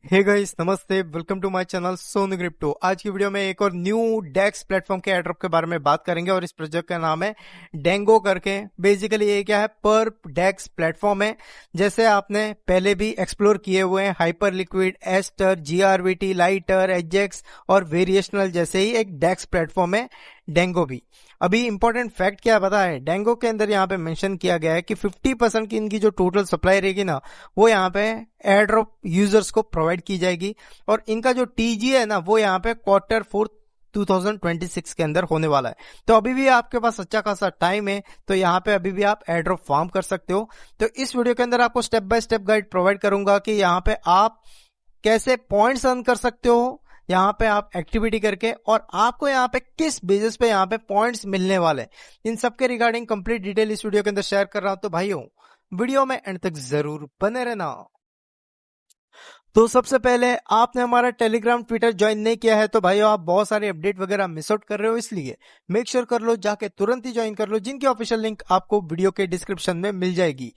हे guys, नमस्ते। Welcome to my channel Sonu crypto. आज की वीडियो में एक और न्यू डेक्स प्लेटफॉर्म के एयरड्रॉप के बारे में बात करेंगे और इस प्रोजेक्ट का नाम है डेंगो करके। बेसिकली ये क्या है, पर डेक्स प्लेटफॉर्म है। जैसे आपने पहले भी एक्सप्लोर किए हुए हैं hyper liquid, ester, GRVT, lighter, Ajax और वेरिएशनल जैसे ही एक डेक्स प्लेटफॉर्म है डेंगो भी। अभी इंपॉर्टेंट फैक्ट क्या पता है, डेंगो के अंदर यहाँ पे मेंशन किया गया है कि 50% की इनकी जो टोटल सप्लाई रहेगी ना, वो यहाँ पे एयरड्रॉप यूजर्स को प्रोवाइड की जाएगी। और इनका जो टीजी है ना, वो यहाँ पे Q4 2026 के अंदर होने वाला है। तो अभी भी आपके पास अच्छा खासा टाइम है, तो यहाँ पे अभी भी आप एयरड्रॉप फार्म कर सकते हो। तो इस वीडियो के अंदर आपको step by step guide provide करूंगा कि यहाँ पे आप कैसे पॉइंट्स अर्न कर सकते हो यहाँ पे आप एक्टिविटी करके, और आपको यहाँ पे किस बेसिस पे यहाँ पे पॉइंट्स मिलने वाले हैं, इन सब के रिगार्डिंग कंप्लीट डिटेल इस वीडियो के अंदर शेयर कर रहा हूं। तो भाइयों, वीडियो में एंड तक जरूर बने रहना। तो सबसे पहले आपने हमारा टेलीग्राम ट्विटर ज्वाइन नहीं किया है तो भाइयों आप बहुत सारे अपडेट वगैरह मिस आउट कर रहे हो, इसलिए मेक श्योर कर लो, जाके तुरंत ही ज्वाइन कर लो, जिनकी ऑफिशियल लिंक आपको वीडियो के डिस्क्रिप्शन में मिल जाएगी।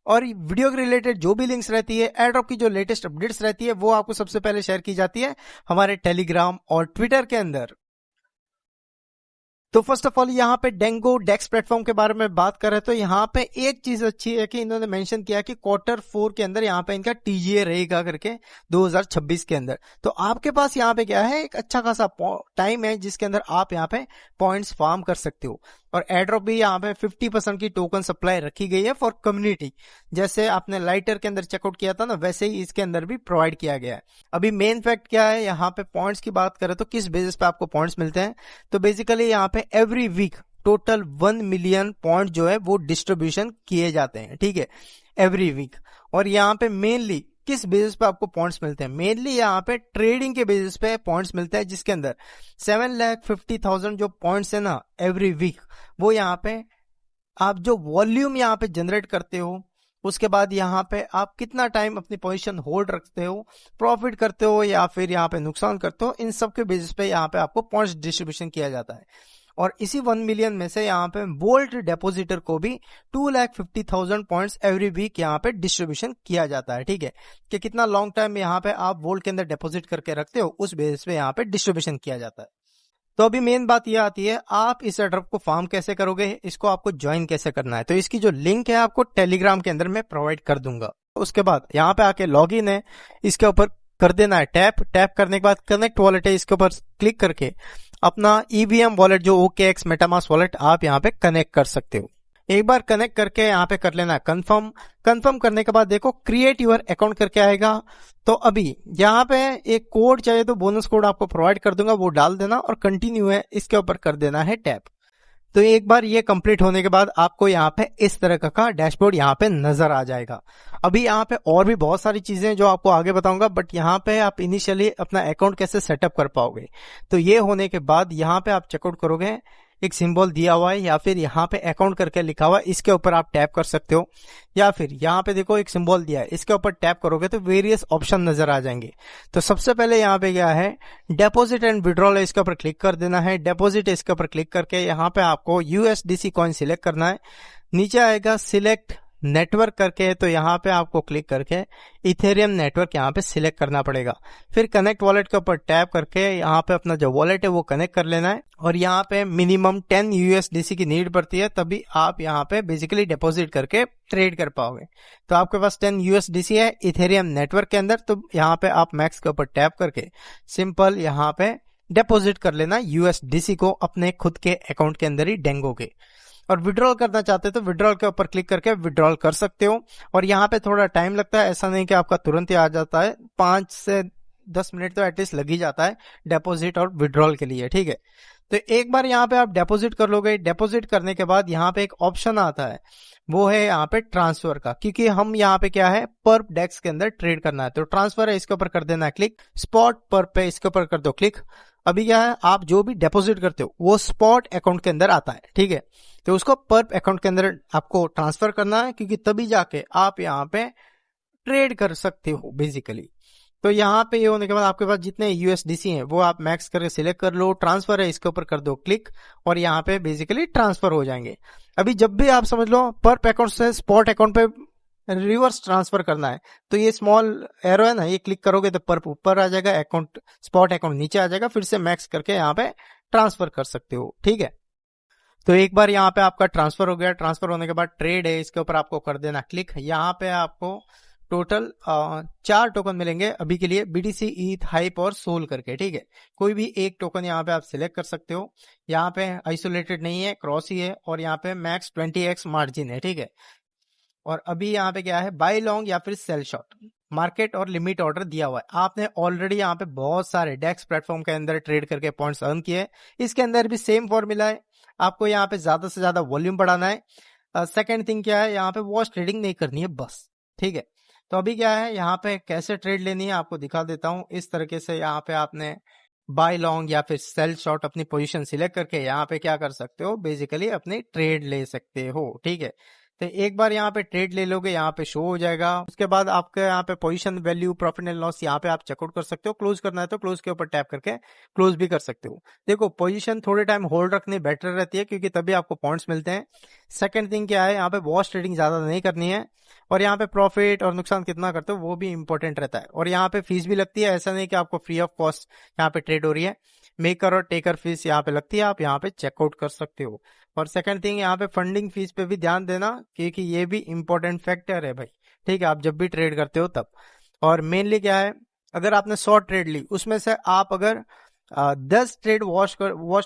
और वीडियो के रिलेटेड जो भी लिंक्स रहती है, एयरड्रॉप की जो लेटेस्ट अपडेट्स रहती है, वो आपको सबसे पहले शेयर की जाती है हमारे टेलीग्राम और ट्विटर के अंदर। तो फर्स्ट ऑफ ऑल यहाँ पे डेंगो डेक्स प्लेटफॉर्म के बारे में बात करें तो यहाँ पे एक चीज अच्छी है कि इन्होंने मेंशन किया कि Q4 के अंदर यहाँ पे इनका टीजीए रहेगा करके 2026 के अंदर। तो आपके पास यहाँ पे क्या है, एक अच्छा खासा टाइम है जिसके अंदर आप यहाँ पे पॉइंट्स फार्म कर सकते हो। और एयरड्रॉप भी यहाँ पे 50% की टोकन सप्लाई रखी गई है फॉर कम्युनिटी। जैसे आपने लाइटर के अंदर चेकआउट किया था ना, वैसे ही इसके अंदर भी प्रोवाइड किया गया है। अभी मेन फैक्ट क्या है, यहाँ पे पॉइंट्स की बात करें तो किस बेसिस पे आपको पॉइंट्स मिलते हैं। तो बेसिकली यहाँ पे every week total 1 million point जो है वो डिस्ट्रीब्यूशन किए जाते हैं, ठीक है, एवरी वीक। और यहाँ पे मेनली किस बेसिस पे आपको पॉइंट्स मिलते हैं, मेनली यहाँ पे ट्रेडिंग के बेसिस पे पॉइंट्स मिलते हैं, जिसके अंदर 7,50,000 जो पॉइंट्स है ना एवरी वीक, वो यहाँ पे आप जो वॉल्यूम यहाँ पे जनरेट करते हो, उसके बाद यहाँ पे आप कितना टाइम अपनी पोजीशन होल्ड रखते हो, प्रॉफिट करते हो या फिर यहाँ पे नुकसान करते हो, इन सब के बेसिस पे यहाँ पे आपको पॉइंट्स डिस्ट्रीब्यूशन किया जाता है। और इसी 1 मिलियन में से यहाँ पे वोल्ट डेपोजिटर को भी 2,50,000 पॉइंट्स एवरी वीक यहाँ पे डिस्ट्रीब्यूशन किया जाता है, ठीक है, कि कितना लॉन्ग टाइम यहाँ पे आप वोल्ट के अंदर डिपोजिट करके रखते हो, उस बेसिस पे यहाँ पे डिस्ट्रीब्यूशन किया जाता है। तो अभी मेन बात यह आती है, आप इस एयरड्रॉप को फार्म कैसे करोगे, इसको आपको ज्वाइन कैसे करना है। तो इसकी जो लिंक है आपको टेलीग्राम के अंदर मैं प्रोवाइड कर दूंगा। उसके बाद यहाँ पे आके लॉगिन है, इसके ऊपर कर देना है टैप। टैप करने के बाद कनेक्ट वॉलेट है, इसके ऊपर क्लिक करके अपना ईवीएम वॉलेट जो OKX मेटामास्क वॉलेट आप यहाँ पे कनेक्ट कर सकते हो। एक बार कनेक्ट करके यहाँ पे कर लेना कंफर्म। कंफर्म करने के बाद देखो क्रिएट योर अकाउंट करके आएगा। तो अभी यहाँ पे एक कोड चाहिए, तो बोनस कोड आपको प्रोवाइड कर दूंगा, वो डाल देना और कंटिन्यू है इसके ऊपर कर देना है टैप। तो एक बार ये कंप्लीट होने के बाद आपको यहाँ पे इस तरह का डैशबोर्ड यहाँ पे नजर आ जाएगा। अभी यहाँ पे और भी बहुत सारी चीजें जो आपको आगे बताऊंगा, बट यहाँ पे आप इनिशियली अपना अकाउंट कैसे सेटअप कर पाओगे। तो ये होने के बाद यहाँ पे आप चेकआउट करोगे, एक सिंबल दिया हुआ है या फिर यहाँ पे अकाउंट करके लिखा हुआ है, इसके ऊपर आप टैप कर सकते हो। या फिर यहाँ पे देखो एक सिंबल दिया है, इसके ऊपर टैप करोगे तो वेरियस ऑप्शन नजर आ जाएंगे। तो सबसे पहले यहाँ पे क्या है, डेपोजिट एंड विड्रॉल है, इसके ऊपर क्लिक कर देना है। डेपोजिट इसके ऊपर क्लिक करके यहाँ पे आपको USDC कॉइन सिलेक्ट करना है। नीचे आएगा सिलेक्ट नेटवर्क करके, तो यहाँ पे आपको क्लिक करके इथेरियम नेटवर्क यहाँ पे सिलेक्ट करना पड़ेगा। फिर कनेक्ट वॉलेट के ऊपर टैप करके यहाँ पे अपना जो वॉलेट है वो कनेक्ट कर लेना है। और यहाँ पे मिनिमम 10 USDC की नीड पड़ती है, तभी आप यहाँ पे बेसिकली डिपॉजिट करके ट्रेड कर पाओगे। तो आपके पास 10 USDC है इथेरियम नेटवर्क के अंदर, तो यहाँ पे आप मैक्स के ऊपर टैप करके सिंपल यहाँ पे डिपॉजिट कर लेना USDC को अपने खुद के अकाउंट के अंदर ही डेंगो के। और विड्रॉल करना चाहते हो तो विड्रॉल के ऊपर क्लिक करके विड्रॉल कर सकते हो। और यहाँ पे थोड़ा टाइम लगता है, ऐसा नहीं कि आपका तुरंत ही आ जाता है, 5 से 10 मिनट तो एटलीस्ट लग ही जाता है डिपॉजिट और विड्रॉल के लिए, ठीक है। तो एक बार यहाँ पे आप डिपॉजिट कर लोगे। डिपॉजिट करने के बाद यहाँ पे एक ऑप्शन आता है, वो है यहाँ पे ट्रांसफर का, क्योंकि हम यहाँ पे क्या है पर डेक्स के अंदर ट्रेड करना है। तो ट्रांसफर है, इसके ऊपर कर देना है क्लिक। स्पॉट पर पे इसके ऊपर कर दो क्लिक। अभी क्या है, आप जो भी डिपॉजिट करते हो वो स्पॉट अकाउंट के अंदर आता है, ठीक है। तो उसको पर अकाउंट के अंदर आपको ट्रांसफर करना है, क्योंकि तभी जाके आप यहाँ पे ट्रेड कर सकते हो बेसिकली। तो यहाँ पे ये होने के बाद आपके पास जितने USDC हैं वो आप मैक्स करके सिलेक्ट कर लो। ट्रांसफर है, इसके ऊपर कर दो क्लिक और यहाँ पे बेसिकली ट्रांसफर हो जाएंगे। अभी जब भी आप समझ लो पर अकाउंट से स्पॉट अकाउंट पे रिवर्स ट्रांसफर करना है तो ये स्मॉल एरो है ना, ये क्लिक करोगे तो पर ऊपर आ जाएगा, अकाउंट स्पॉट अकाउंट नीचे आ जाएगा, फिर से मैक्स करके यहाँ पे ट्रांसफर कर सकते हो। ठीक है, तो एक बार यहाँ पे आपका ट्रांसफर हो गया, ट्रांसफर होने के बाद ट्रेड है, इसके ऊपर आपको कर देना क्लिक। यहाँ पे आपको टोटल 4 टोकन मिलेंगे अभी के लिए, बीटीसी, ईथ, हाइप और सोल करके। ठीक है, कोई भी एक टोकन यहाँ पे आप सिलेक्ट कर सकते हो। यहाँ पे आइसोलेटेड नहीं है, क्रॉस ही है, और यहाँ पे मैक्स 20x मार्जिन है। ठीक है, और अभी यहाँ पे क्या है, बाय लॉन्ग या फिर सेल शॉर्ट, मार्केट और लिमिट ऑर्डर दिया हुआ है। आपने ऑलरेडी यहाँ पे बहुत सारे डेक्स प्लेटफॉर्म के अंदर ट्रेड करके पॉइंट्स अर्न किए, इसके अंदर भी सेम फॉर्मूला है। आपको यहाँ पे ज्यादा से ज्यादा वॉल्यूम बढ़ाना है। सेकेंड थिंग क्या है, यहाँ पे वॉच ट्रेडिंग नहीं करनी है बस। ठीक है, तो अभी क्या है, यहाँ पे कैसे ट्रेड लेनी है आपको दिखा देता हूँ। इस तरीके से यहाँ पे आपने बाय लॉन्ग या फिर सेल शॉर्ट अपनी पोजीशन सिलेक्ट करके यहाँ पे क्या कर सकते हो, बेसिकली अपनी ट्रेड ले सकते हो। ठीक है, तो एक बार यहाँ पे ट्रेड ले लोगे, यहाँ पे शो हो जाएगा। उसके बाद आपके यहाँ पे position value, profit and loss यहाँ पे आप चेकआउट कर सकते हो। क्लोज करना है तो क्लोज के ऊपर टैप करके क्लोज भी कर सकते हो। देखो, पोजीशन थोड़े टाइम होल्ड रखनी बेटर रहती है, क्योंकि तभी आपको पॉइंट्स मिलते हैं। सेकंड थिंग क्या है, यहाँ पे वॉच ट्रेडिंग ज्यादा नहीं करनी है, और यहाँ पे प्रॉफिट और नुकसान कितना करते हो वो भी इंपॉर्टेंट रहता है। और यहाँ पे फीस भी लगती है, ऐसा नहीं कि आपको फ्री ऑफ कॉस्ट यहाँ पे ट्रेड हो रही है। मेकर और टेकर फीस यहाँ पे लगती है, आप यहाँ पे चेकआउट कर सकते हो। और सेकंड थिंग, यहाँ पे फंडिंग फीस पे भी ध्यान देना, क्योंकि ये भी इंपॉर्टेंट फैक्टर है भाई। ठीक है, आप जब भी ट्रेड करते हो तब। और मेनली क्या है, अगर आपने 100 ट्रेड ली, उसमें से आप अगर 10 ट्रेड वॉश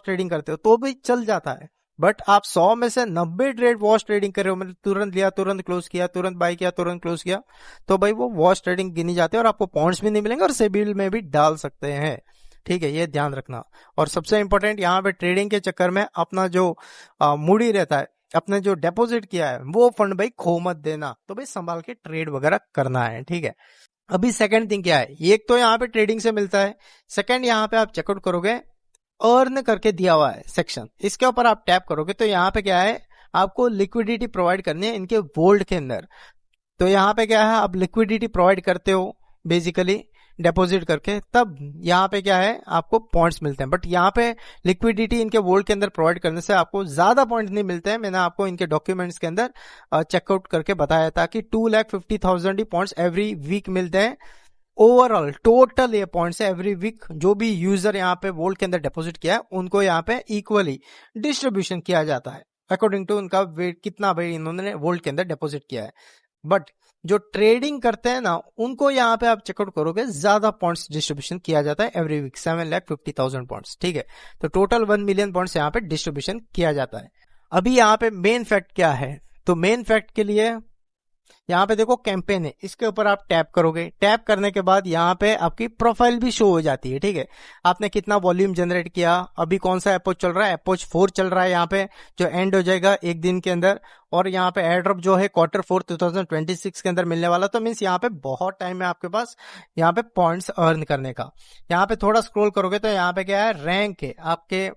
ट्रेडिंग करते हो तो भी चल जाता है। बट आप 100 में से 90 ट्रेड वॉश ट्रेडिंग कर रहे हो, मतलब तुरंत लिया, तुरंत क्लोज किया, तुरंत बाय किया, तुरंत क्लोज किया, तो भाई वो वॉश ट्रेडिंग गिनी जाती है और आपको पॉइंट्स भी नहीं मिलेंगे और सेबिल में भी डाल सकते हैं। ठीक है, ये ध्यान रखना। और सबसे इंपॉर्टेंट, यहाँ पे ट्रेडिंग के चक्कर में अपना जो मूडी रहता है, अपने जो डिपॉजिट किया है वो फंड भाई खो मत देना। तो भाई संभाल के ट्रेड वगैरह करना है। ठीक है, अभी सेकंड थिंग क्या है, एक तो यहाँ पे ट्रेडिंग से मिलता है, सेकंड यहाँ पे आप चेकआउट करोगे, अर्न करके दिया हुआ है सेक्शन, इसके ऊपर आप टैप करोगे तो यहाँ पे क्या है, आपको लिक्विडिटी प्रोवाइड करनी है इनके वोल्ट के अंदर। तो यहाँ पे क्या है, आप लिक्विडिटी प्रोवाइड करते हो बेसिकली डिपॉजिट करके, तब यहाँ पे क्या है, आपको पॉइंट्स मिलते हैं। बट यहाँ पे लिक्विडिटी इनके वोल्ट के अंदर प्रोवाइड करने से आपको ज्यादा पॉइंट्स नहीं मिलते हैं। मैंने आपको इनके डॉक्यूमेंट्स के अंदर चेकआउट करके बताया था कि 2,50,000 ही पॉइंट्स एवरी वीक मिलते हैं। ओवरऑल टोटल ये पॉइंट्स है एवरी वीक, जो भी यूजर यहाँ पे वोल्ट के अंदर डिपॉजिट किया है उनको यहाँ पे इक्वली डिस्ट्रीब्यूशन किया जाता है अकॉर्डिंग टू उनका वेट, कितना भाई इन्होंने वोल्ट के अंदर डिपॉजिट किया है। बट जो ट्रेडिंग करते हैं ना, उनको यहाँ पे आप चेकआउट करोगे, ज्यादा पॉइंट्स डिस्ट्रीब्यूशन किया जाता है एवरी वीक, 7,50,000 पॉइंट्स। ठीक है, तो टोटल 1 मिलियन पॉइंट्स यहाँ पे डिस्ट्रीब्यूशन किया जाता है। अभी यहाँ पे मेन फैक्ट क्या है, तो मेन फैक्ट के लिए यहाँ पे देखो कैंपेन है, इसके ऊपर आप टैप करोगे, टैप करने के बाद यहाँ पे आपकी प्रोफाइल भी शो हो जाती है। ठीक है, आपने कितना वॉल्यूम जनरेट किया, अभी कौन सा अप्रोच चल रहा है, अप्रोच 4 चल रहा है यहाँ पे, जो एंड हो जाएगा एक दिन के अंदर। और यहाँ पे एयरड्रॉप जो है Q4 2026 के अंदर मिलने वाला, तो मीन्स यहाँ पे बहुत टाइम है आपके पास यहाँ पे पॉइंट्स अर्न करने का। यहाँ पे थोड़ा स्क्रॉल करोगे तो यहाँ पे क्या है, रैंक है आपके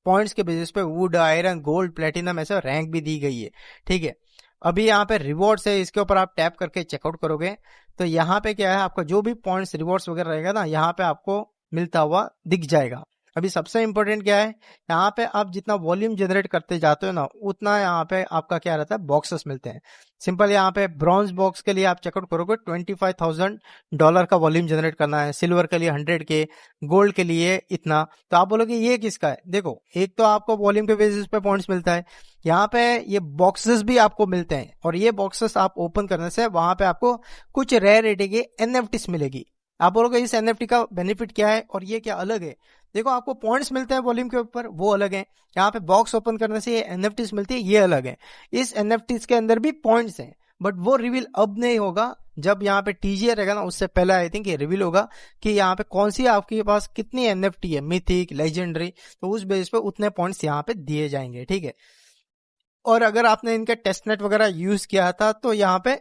पॉइंट्स के बेसिस पे, वुड, आयरन, गोल्ड, प्लेटिनम, ऐसे रैंक भी दी गई है। ठीक है, अभी यहाँ पे रिवॉर्ड्स है, इसके ऊपर आप टैप करके चेकआउट करोगे तो यहाँ पे क्या है, आपका जो भी पॉइंट्स रिवॉर्ड्स वगैरह रहेगा ना, यहाँ पे आपको मिलता हुआ दिख जाएगा। अभी सबसे इंपॉर्टेंट क्या है, यहाँ पे आप जितना वॉल्यूम जनरेट करते जाते हो ना, उतना यहाँ पे आपका क्या रहता है, बॉक्सेस मिलते हैं। सिंपल, यहाँ पे ब्रॉन्ज बॉक्स के लिए आप चेकआउट करोगे $25,000 का वॉल्यूम जनरेट करना है, सिल्वर के लिए 100K, गोल्ड के लिए इतना। तो आप बोलोगे ये किसका है, देखो एक तो आपको वॉल्यूम के बेसिस पे पॉइंट्स मिलता है, यहाँ पे ये बॉक्सेस भी आपको मिलते हैं, और ये बॉक्सेस आप ओपन करने से वहां पे आपको कुछ रेयरिटी की एनएफटीज मिलेगी। आप बोलोगे इस एनएफटी का बेनिफिट क्या है और ये क्या अलग है, देखो आपको पॉइंट्स मिलते हैं वॉल्यूम के ऊपर, वो अलग है। यहाँ पे बॉक्स ओपन करने से ये एनएफटीज मिलती है, ये अलग है। इस एनएफटीज के अंदर भी पॉइंट्स हैं, बट वो रिवील अब नहीं होगा, जब यहाँ पे टीजीए रहेगा ना, उससे पहले आई थिंक ये रिवील होगा कि यहाँ पे कौन सी आपके पास कितनी एनएफटी है, मिथिक, लेजेंडरी, तो उस बेस पे उतने पॉइंट्स यहाँ पे दिए जाएंगे। ठीक है, और अगर आपने इनके टेस्टनेट वगैरह यूज किया था तो यहाँ पे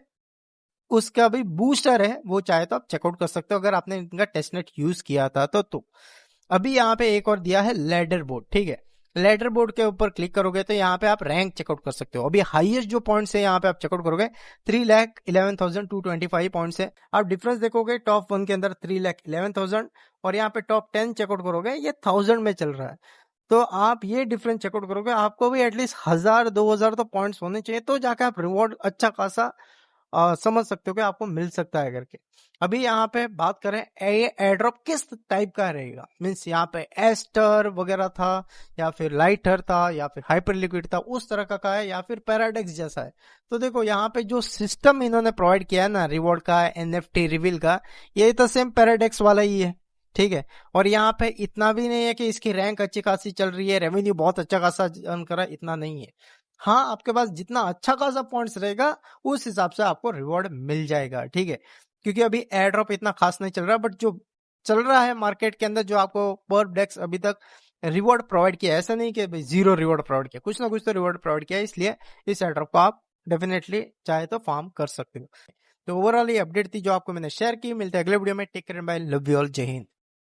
उसका भी बूस्टर है, वो चाहे तो आप चेकआउट कर सकते हो अगर आपने इनका टेस्टनेट यूज किया था तो। अभी यहाँ पे एक और दिया है लेडर बोर्ड। ठीक है, लेडर बोर्ड के ऊपर क्लिक करोगे तो यहाँ पे आप रैंक चेकआउट कर सकते हो। अभी हाईएस्ट जो पॉइंट्स है यहाँ पे आप चेकआउट करोगे 3,11,225 पॉइंट्स है। आप डिफरेंस देखोगे, टॉप 1 के अंदर 3,11,000 और यहाँ पे टॉप 10 चेकआउट करोगे ये 1000 में चल रहा है। तो आप ये डिफरेंस चेकआउट करोगे, आपको भी एटलीस्ट 1,000-2,000 तो पॉइंट्स होने चाहिए, तो जाकर आप रिवॉर्ड अच्छा खासा समझ सकते हो कि आपको मिल सकता है करके। अभी यहाँ पे बात करें ये एयरड्रॉप किस टाइप का रहेगा, मीन्स यहाँ पे एस्टर वगैरह था या फिर लाइटर था या फिर हाइपर लिक्विड था, उस तरह का है या फिर पैराडेक्स जैसा है। तो देखो यहाँ पे जो सिस्टम इन्होंने प्रोवाइड किया है ना रिवॉर्ड का, एनएफटी रिवील का, ये तो सेम पैराडेक्स वाला ही है, ठीक है। और यहाँ पे इतना भी नहीं है कि इसकी रैंक अच्छी खासी चल रही है, रेवेन्यू बहुत अच्छा खासा अर्न करा, इतना नहीं है। हाँ, आपके पास जितना अच्छा खासा पॉइंट्स रहेगा उस हिसाब से आपको रिवॉर्ड मिल जाएगा, ठीक है। क्योंकि अभी एयर ड्रॉप इतना खास नहीं चल रहा, बट जो चल रहा है मार्केट के अंदर, जो आपको पर डेक्स अभी तक रिवॉर्ड प्रोवाइड किया, ऐसा नहीं कि भाई जीरो रिवॉर्ड प्रोवाइड किया, कुछ ना कुछ तो रिवॉर्ड प्रोवाइड किया है, इसलिए इस एयर ड्रॉप को आप डेफिनेटली चाहे तो फार्म कर सकते हो। तो ओवरऑल ये अपडेट थी जो आपको मैंने शेयर की। मिलते हैं अगले वीडियो में। Take care, bye, love you all, जय हिंद।